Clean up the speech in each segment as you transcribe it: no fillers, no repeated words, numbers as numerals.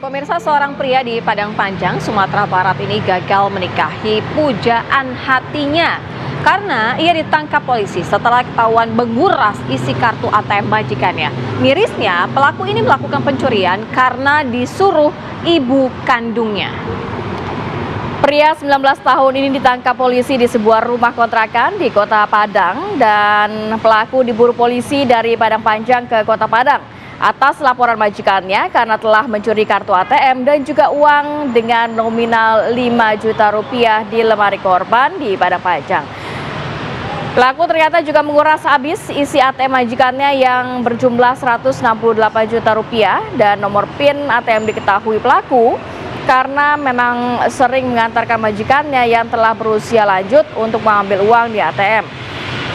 Pemirsa, seorang pria di Padang Panjang, Sumatera Barat ini gagal menikahi pujaan hatinya karena ia ditangkap polisi setelah ketahuan menguras isi kartu ATM majikannya. Mirisnya, pelaku ini melakukan pencurian karena disuruh ibu kandungnya. Pria 19 tahun ini ditangkap polisi di sebuah rumah kontrakan di Kota Padang dan pelaku diburu polisi dari Padang Panjang ke Kota Padang atas laporan majikannya karena telah mencuri kartu ATM dan juga uang dengan nominal 5 juta rupiah di lemari korban di Padang Panjang. Pelaku ternyata juga menguras habis isi ATM majikannya yang berjumlah 168 juta rupiah dan nomor PIN ATM diketahui pelaku karena memang sering mengantarkan majikannya yang telah berusia lanjut untuk mengambil uang di ATM.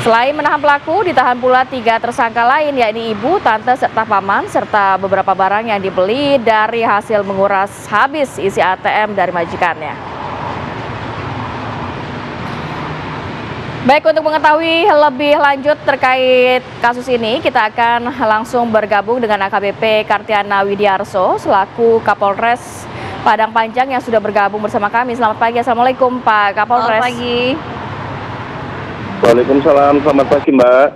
Selain menahan pelaku, ditahan pula 3 tersangka lain, yakni ibu, tante, serta paman, serta beberapa barang yang dibeli dari hasil menguras habis isi ATM dari majikannya. Baik, untuk mengetahui lebih lanjut terkait kasus ini, kita akan langsung bergabung dengan AKBP Kartiana Widiarso, selaku Kapolres Padang Panjang yang sudah bergabung bersama kami. Selamat pagi, Assalamualaikum Pak Kapolres. Selamat pagi. Waalaikumsalam, selamat pagi Mbak.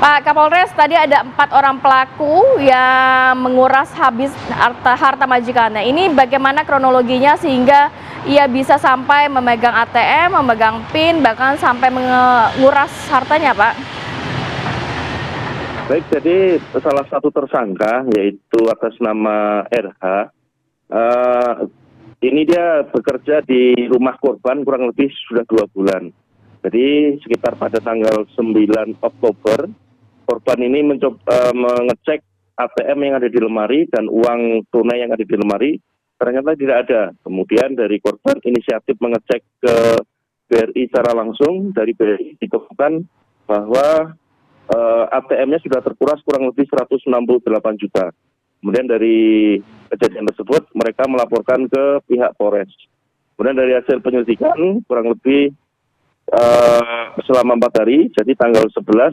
Pak Kapolres, tadi ada 4 orang pelaku yang menguras habis harta majikannya. Ini bagaimana kronologinya sehingga ia bisa sampai memegang ATM, memegang PIN, bahkan sampai menguras hartanya, Pak? Baik, jadi salah satu tersangka yaitu atas nama RH, ini dia bekerja di rumah korban kurang lebih sudah 2 bulan. Jadi sekitar pada tanggal 9 Oktober, korban ini mencoba mengecek ATM yang ada di lemari dan uang tunai yang ada di lemari, ternyata tidak ada. Kemudian dari korban inisiatif mengecek ke BRI secara langsung, dari BRI ditemukan bahwa ATM-nya sudah terkuras kurang lebih 168 juta. Kemudian dari kejadian tersebut, mereka melaporkan ke pihak Polres. Kemudian dari hasil penyelidikan, kurang lebih selama 4 hari, jadi tanggal 11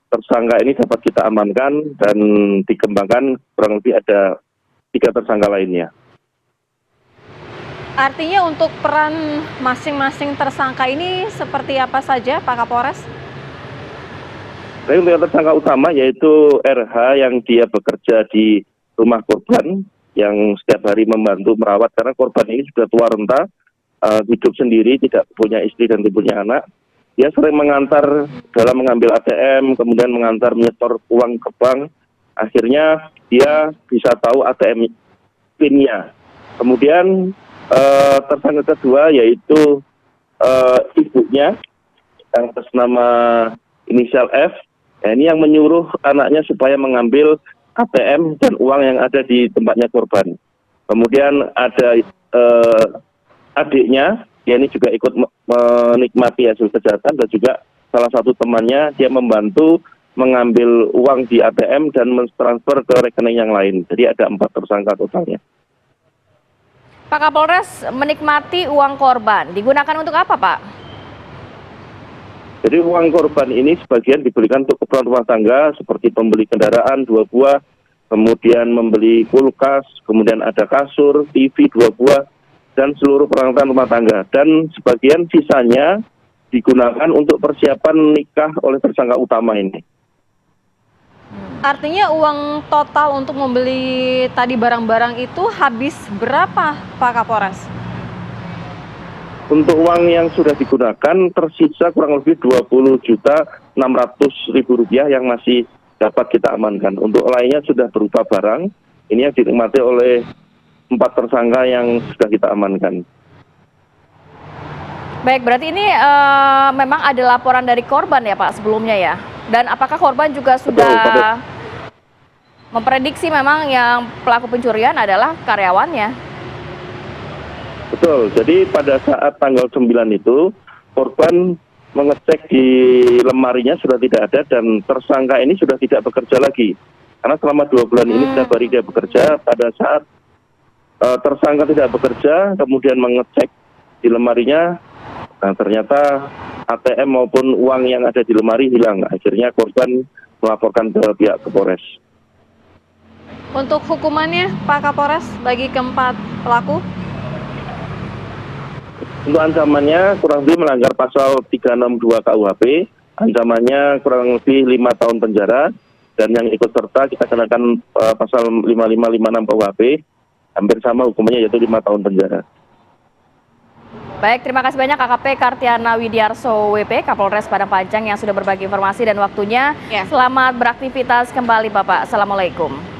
tersangka ini dapat kita amankan dan dikembangkan, kurang lebih ada 3 tersangka lainnya. Artinya untuk peran masing-masing tersangka ini seperti apa saja Pak Kapolres? Untuk yang tersangka utama yaitu RH yang dia bekerja di rumah korban yang setiap hari membantu merawat karena korban ini sudah tua renta, hidup sendiri, tidak punya istri dan tidak punya anak. Dia sering mengantar dalam mengambil ATM, kemudian mengantar menyetor uang ke bank. Akhirnya dia bisa tahu ATM PIN-nya. Kemudian tersangka kedua yaitu ibunya yang atas nama inisial F. Nah, ini yang menyuruh anaknya supaya mengambil ATM dan uang yang ada di tempatnya korban. Kemudian ada adiknya, dia ini juga ikut menikmati hasil kejahatan dan juga salah satu temannya dia membantu mengambil uang di ATM dan mentransfer ke rekening yang lain. Jadi ada 4 tersangka totalnya. Pak Kapolres, menikmati uang korban digunakan untuk apa, Pak? Jadi uang korban ini sebagian diberikan untuk keperluan rumah tangga seperti pembeli kendaraan 2 buah, kemudian membeli kulkas, kemudian ada kasur, TV 2 buah, dan seluruh peralatan rumah tangga. Dan sebagian sisanya digunakan untuk persiapan nikah oleh tersangka utama ini. Artinya uang total untuk membeli tadi barang-barang itu habis berapa, Pak Kapolres? Untuk uang yang sudah digunakan tersisa kurang lebih 20.600.000 rupiah yang masih dapat kita amankan. Untuk lainnya sudah berupa barang, ini yang dinikmati oleh 4 tersangka yang sudah kita amankan. Baik, berarti ini memang ada laporan dari korban ya Pak sebelumnya ya? Dan apakah korban juga sudah memprediksi memang yang pelaku pencurian adalah karyawannya? Betul, jadi pada saat tanggal 9 itu korban mengecek di lemarinya sudah tidak ada dan tersangka ini sudah tidak bekerja lagi. Karena selama 2 bulan ini setiap hari dia bekerja, pada saat tersangka tidak bekerja, kemudian mengecek di lemarinya, nah ternyata ATM maupun uang yang ada di lemari hilang. Akhirnya korban melaporkan ke pihak Polres. Untuk hukumannya Pak Kapolres bagi keempat pelaku? Untuk ancamannya kurang lebih melanggar pasal 362 KUHP, ancamannya kurang lebih 5 tahun penjara, dan yang ikut serta kita kenakan pasal 5556 KUHP, hampir sama hukumannya yaitu 5 tahun penjara. Baik, terima kasih banyak AKP Kartiana Widiarso WP, Kapolres Padang Panjang yang sudah berbagi informasi dan waktunya. Selamat beraktivitas kembali Bapak. Assalamualaikum.